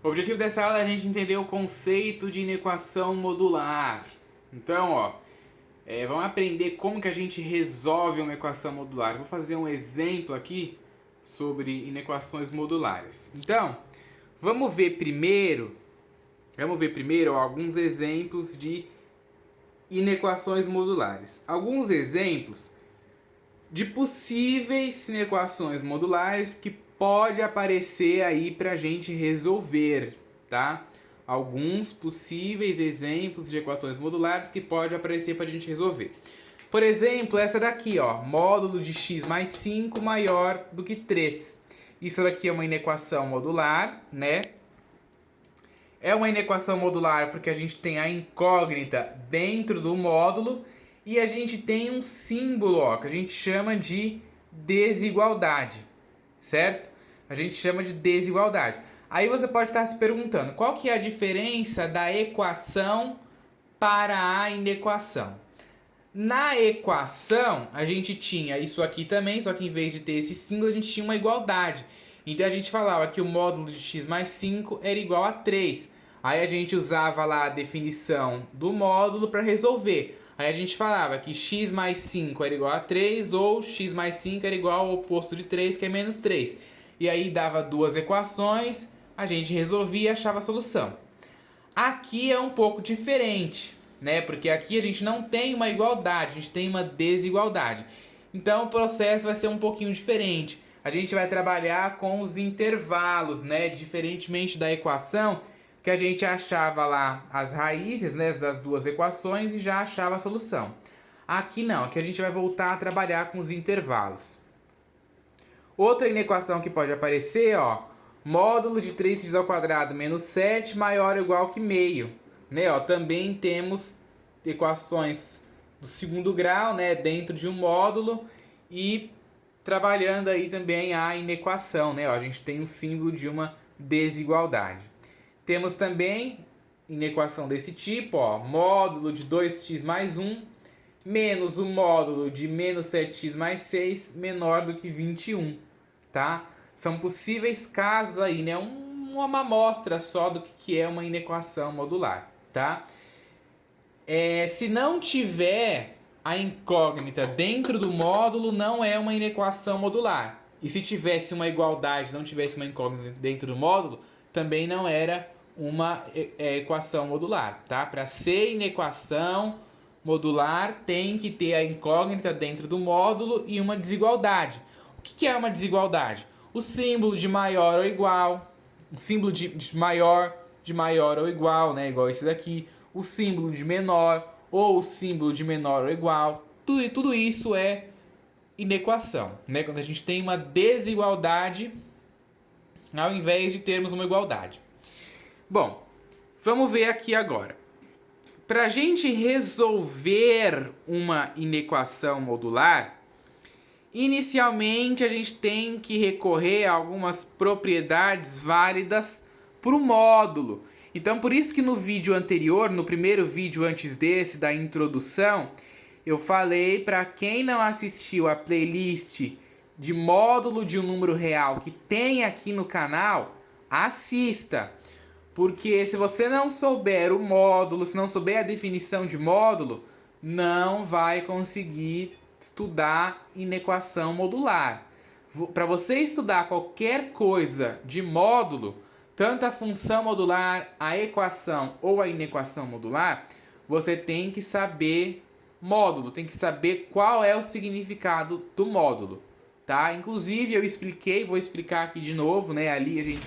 O objetivo dessa aula é a gente entender o conceito de inequação modular. Então, vamos aprender como que a gente resolve uma equação modular. Vou fazer um exemplo aqui sobre inequações modulares. Então, vamos ver primeiro alguns exemplos de inequações modulares. Alguns exemplos de possíveis inequações modulares que pode aparecer aí para a gente resolver, tá? Alguns possíveis exemplos de equações modulares que pode aparecer para a gente resolver. Por exemplo, essa daqui, ó, módulo de x mais 5 maior do que 3. Isso daqui é uma inequação modular, né? É uma inequação modular porque a gente tem a incógnita dentro do módulo e a gente tem um símbolo, ó, que a gente chama de desigualdade, certo? A gente chama de desigualdade. Aí você pode estar se perguntando, qual que é a diferença da equação para a inequação? Na equação, a gente tinha isso aqui também, só que em vez de ter esse símbolo, a gente tinha uma igualdade. Então a gente falava que o módulo de x mais 5 era igual a 3. Aí a gente usava lá a definição do módulo para resolver. Aí a gente falava que x mais 5 era igual a 3 ou x mais 5 era igual ao oposto de 3, que é menos 3. E aí dava duas equações, a gente resolvia e achava a solução. Aqui é um pouco diferente, né? Porque aqui a gente não tem uma igualdade, a gente tem uma desigualdade. Então o processo vai ser um pouquinho diferente. A gente vai trabalhar com os intervalos, né? Diferentemente da equação, que a gente achava lá as raízes, né, das duas equações e já achava a solução. Aqui não, aqui a gente vai voltar a trabalhar com os intervalos. Outra inequação que pode aparecer, ó, módulo de 3x ao quadrado menos 7 maior ou igual que meio. Né, ó, também temos equações do segundo grau, né, dentro de um módulo e trabalhando aí também a inequação, né, ó, a gente tem o símbolo de uma desigualdade. Temos também inequação desse tipo, ó, módulo de 2x mais 1 menos o módulo de menos 7x mais 6 menor do que 21, tá? São possíveis casos aí, né? Uma amostra só do que é uma inequação modular, tá? Se não tiver a incógnita dentro do módulo, não é uma inequação modular. E se tivesse uma igualdade, não tivesse uma incógnita dentro do módulo, também não era uma equação modular, tá? Para ser inequação modular, tem que ter a incógnita dentro do módulo e uma desigualdade. O que é uma desigualdade? O símbolo de maior ou igual, o símbolo de maior ou igual, né? Igual esse daqui, o símbolo de menor ou o símbolo de menor ou igual. Tudo isso é inequação, né? Quando a gente tem uma desigualdade ao invés de termos uma igualdade. Bom, vamos ver aqui agora. Para a gente resolver uma inequação modular, inicialmente a gente tem que recorrer a algumas propriedades válidas para o módulo. Então, por isso que no vídeo anterior, no primeiro vídeo antes desse, da introdução, eu falei para quem não assistiu a playlist de módulo de um número real que tem aqui no canal, assista. Porque se você não souber o módulo, se não souber a definição de módulo, não vai conseguir estudar inequação modular. Para você estudar qualquer coisa de módulo, tanto a função modular, a equação ou a inequação modular, você tem que saber módulo, tem que saber qual é o significado do módulo, tá? Inclusive eu expliquei, vou explicar aqui de novo, né? Ali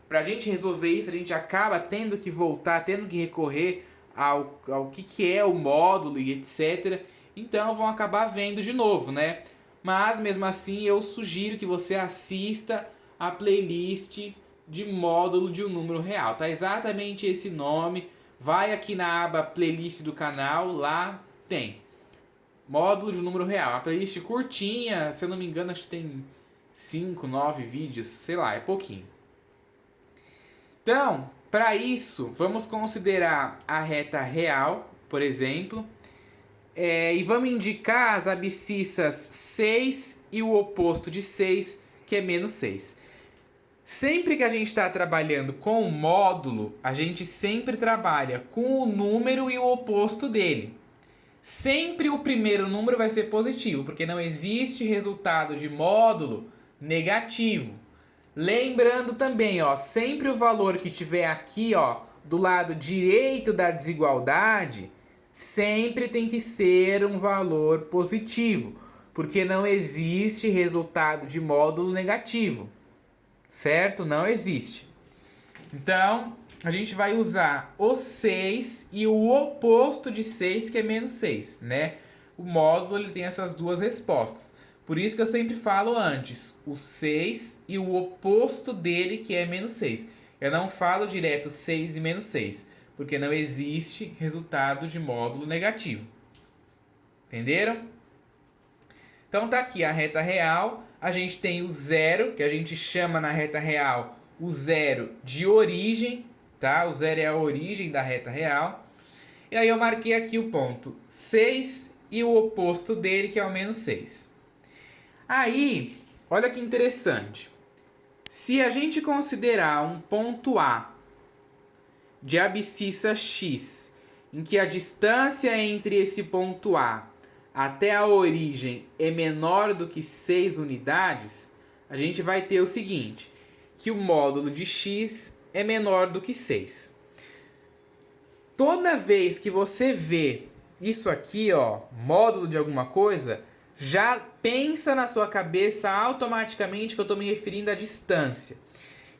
pra gente resolver isso, a gente acaba tendo que voltar, tendo que recorrer ao que é o módulo e etc. Então vão acabar vendo de novo, né? Mas mesmo assim eu sugiro que você assista a playlist de módulo de um número real. Tá exatamente esse nome. Vai aqui na aba playlist do canal, lá tem módulo de um número real. A playlist curtinha, se eu não me engano, acho que tem 5, 9 vídeos, sei lá, é pouquinho. Então, para isso, vamos considerar a reta real, por exemplo, e vamos indicar as abscissas 6 e o oposto de 6, que é menos 6. Sempre que a gente está trabalhando com o módulo, a gente sempre trabalha com o número e o oposto dele. Sempre o primeiro número vai ser positivo, porque não existe resultado de módulo negativo. Lembrando também, ó, sempre o valor que tiver aqui, ó, do lado direito da desigualdade, sempre tem que ser um valor positivo, porque não existe resultado de módulo negativo, certo? Não existe. Então, a gente vai usar o 6 e o oposto de 6, que é menos 6, né? O módulo ele tem essas duas respostas. Por isso que eu sempre falo antes, o 6 e o oposto dele, que é menos 6. Eu não falo direto 6 e menos 6, porque não existe resultado de módulo negativo. Entenderam? Então tá aqui a reta real, a gente tem o zero, que a gente chama na reta real o zero de origem, tá? O zero é a origem da reta real. E aí eu marquei aqui o ponto 6 e o oposto dele, que é o menos 6. Aí, olha que interessante. Se a gente considerar um ponto A de abscissa x, em que a distância entre esse ponto A até a origem é menor do que 6 unidades, a gente vai ter o seguinte, que o módulo de x é menor do que 6. Toda vez que você vê isso aqui, ó, módulo de alguma coisa, já pensa na sua cabeça automaticamente que eu estou me referindo à distância.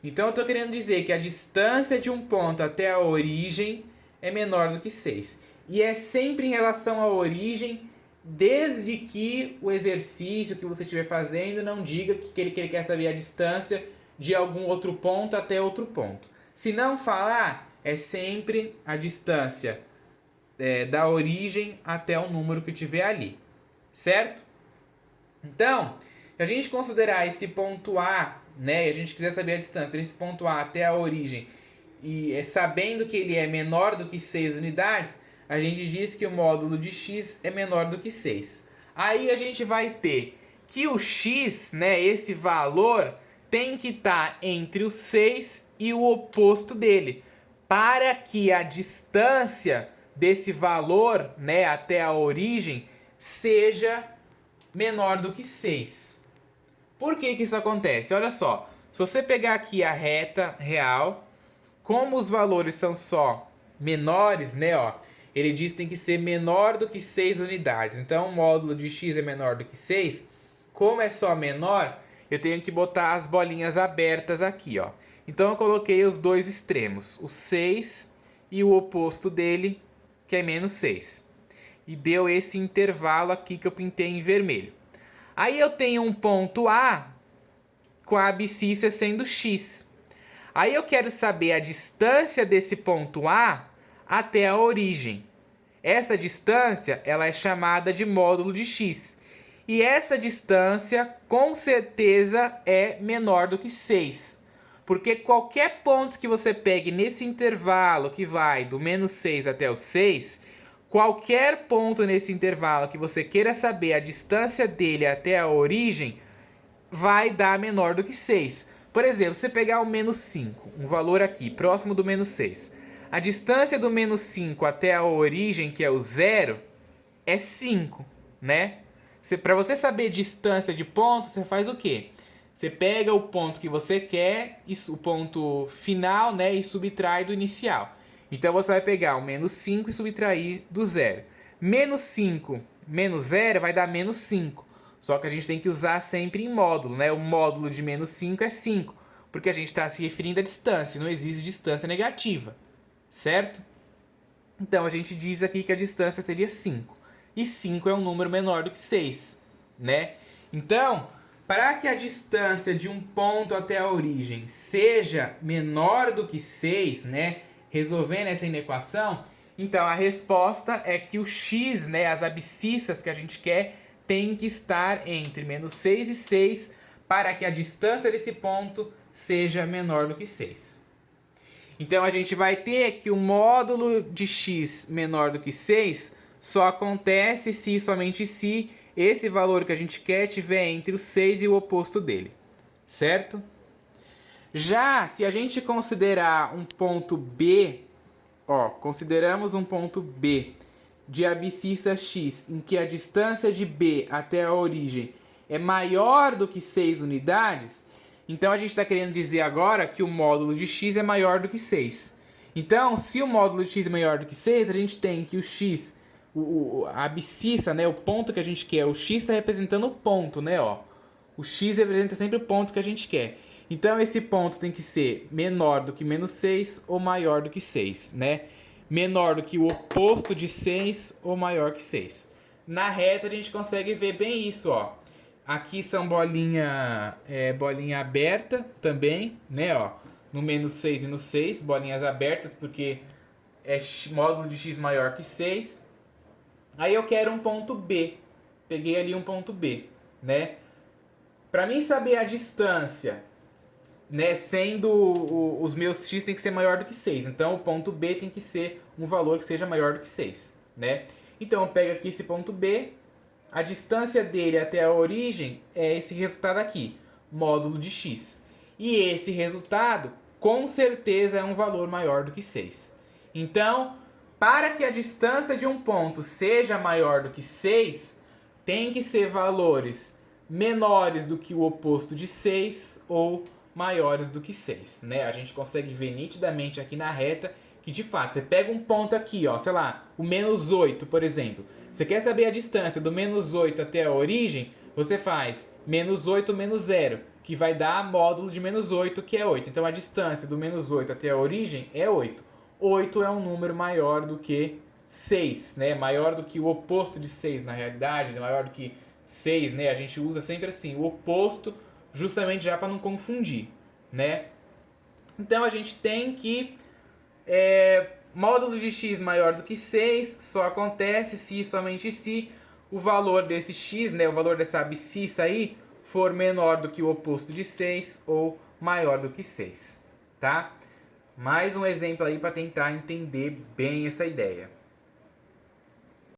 Então eu estou querendo dizer que a distância de um ponto até a origem é menor do que 6. E é sempre em relação à origem, desde que o exercício que você estiver fazendo não diga que ele quer saber a distância de algum outro ponto até outro ponto. Se não falar, é sempre a distância da origem até o número que tiver ali, certo? Então, se a gente considerar esse ponto A, né, e a gente quiser saber a distância desse ponto A até a origem, e sabendo que ele é menor do que 6 unidades, a gente diz que o módulo de x é menor do que 6. Aí a gente vai ter que o x, né, esse valor, tem que estar entre o 6 e o oposto dele, para que a distância desse valor, né, até a origem seja menor do que 6. Por que isso acontece? Olha só, se você pegar aqui a reta real, como os valores são só menores, né, ó, ele diz que tem que ser menor do que 6 unidades. Então, o módulo de x é menor do que 6. Como é só menor, eu tenho que botar as bolinhas abertas aqui, ó. Então, eu coloquei os dois extremos, o 6 e o oposto dele, que é menos 6. E deu esse intervalo aqui que eu pintei em vermelho. Aí eu tenho um ponto A com a abscissa sendo x. Aí eu quero saber a distância desse ponto A até a origem. Essa distância ela é chamada de módulo de x. E essa distância com certeza é menor do que 6. Porque qualquer ponto que você pegue nesse intervalo que vai do menos 6 até o 6, qualquer ponto nesse intervalo que você queira saber a distância dele até a origem, vai dar menor do que 6. Por exemplo, se você pegar o menos 5, um valor aqui, próximo do menos 6. A distância do menos 5 até a origem, que é o 0, é 5, né? Para você saber distância de ponto, você faz o quê? Você pega o ponto que você quer, o ponto final, né, e subtrai do inicial. Então você vai pegar o menos 5 e subtrair do 0. Menos 5 menos 0 vai dar menos 5. Só que a gente tem que usar sempre em módulo, né? O módulo de menos 5 é 5, porque a gente está se referindo à distância, não existe distância negativa, certo? Então a gente diz aqui que a distância seria 5. E 5 é um número menor do que 6, né? Então, para que a distância de um ponto até a origem seja menor do que 6, né? Resolvendo essa inequação, então a resposta é que o x, né, as abscissas que a gente quer, tem que estar entre menos 6 e 6 para que a distância desse ponto seja menor do que 6. Então a gente vai ter que o módulo de x menor do que 6 só acontece se somente se esse valor que a gente quer tiver entre o 6 e o oposto dele, certo? Já se a gente considerar um ponto B, ó, consideramos um ponto B de abscissa x, em que a distância de B até a origem é maior do que 6 unidades, então a gente está querendo dizer agora que o módulo de x é maior do que 6. Então, se o módulo de x é maior do que 6, a gente tem que o x, a abscissa, né, o ponto que a gente quer, o x está representando o ponto, né, ó. O x representa sempre o ponto que a gente quer. Então, esse ponto tem que ser menor do que menos 6 ou maior do que 6, né? Menor do que o oposto de 6 ou maior que 6. Na reta, a gente consegue ver bem isso, ó. Aqui são bolinha aberta também, né, ó. No menos 6 e no 6, bolinhas abertas, porque é módulo de x maior que 6. Aí eu quero um ponto B. Peguei ali um ponto B, né? Para mim saber a distância, né, sendo os meus x tem que ser maior do que 6. Então o ponto B tem que ser um valor que seja maior do que 6, né? Então eu pego aqui esse ponto B, a distância dele até a origem é esse resultado aqui, módulo de x. E esse resultado, com certeza, é um valor maior do que 6. Então, para que a distância de um ponto seja maior do que 6, tem que ser valores menores do que o oposto de 6 ou maiores do que 6, né? A gente consegue ver nitidamente aqui na reta que, de fato, você pega um ponto aqui, ó, sei lá, o menos 8, por exemplo. Você quer saber a distância do menos 8 até a origem? Você faz menos 8 menos 0, que vai dar módulo de menos 8, que é 8. Então, a distância do menos 8 até a origem é 8. 8 é um número maior do que 6, né? Maior do que o oposto de 6, na realidade, maior do que 6, né? A gente usa sempre assim, o oposto, justamente já para não confundir, né? Então, a gente tem que módulo de x maior do que 6 só acontece se e somente se o valor desse x, né, o valor dessa abscissa aí, for menor do que o oposto de 6 ou maior do que 6, tá? Mais um exemplo aí para tentar entender bem essa ideia.